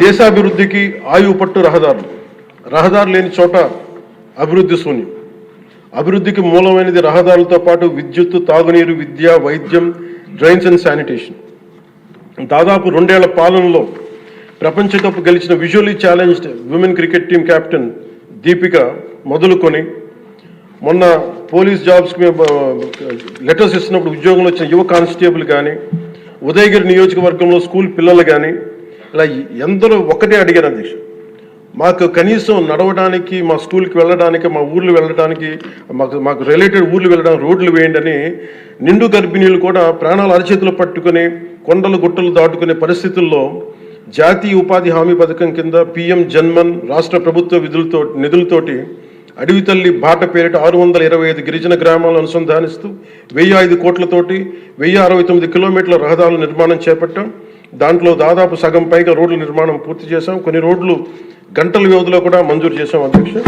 దేశాభివృద్ధికి ఆయువు పట్టు రహదారు లేని చోట అభివృద్ధి శూన్యం. అభివృద్ధికి మూలమైనది రహదారులతో పాటు విద్యుత్తు, తాగునీరు, విద్య, వైద్యం, డ్రైన్స్ అండ్ శానిటేషన్. దాదాపు 2 ఏళ్ల పాలనలో ప్రపంచ కప్ గెలిచిన visually challenged women cricket team captain Deepika మొదలుకొని మొన్న పోలీస్ జాబ్స్కి లెటర్స్ ఇస్తున్నప్పుడు ఉద్యోగంలో వచ్చిన యువ కానిస్టేబుల్ కానీ, ఉదయగిరి నియోజకవర్గంలో స్కూల్ పిల్లలు కానీ, ఇలా ఎందరో ఒకటే అడిగారు అధ్యక్ష, మాకు కనీసం నడవడానికి, మా స్కూల్కి వెళ్ళడానికి, మా ఊర్లు వెళ్ళడానికి, మాకు రిలేటెడ్ ఊర్లు వెళ్ళడానికి రోడ్లు వేయండి అని నిండు గర్భిణీలు కూడా ప్రాణాలు అరచేతులు పట్టుకుని కొండలు గుట్టలు దాటుకునే పరిస్థితుల్లో జాతీయ ఉపాధి హామీ పథకం కింద PM జన్మన్ రాష్ట్ర ప్రభుత్వ నిధులతోటి అడవి తల్లి బాట పేరిట 625 గిరిజన గ్రామాలను అనుసంధానిస్తూ 1005 కోట్లతోటి 1069 కిలోమీటర్ల రహదారుల నిర్మాణం చేపట్టాం. దాంట్లో దాదాపు సగం పైగా రోడ్ల నిర్మాణం పూర్తి చేశాం. కొన్ని రోడ్లు గంటల వ్యవధిలో కూడా మంజూరు చేశాం అధ్యక్ష.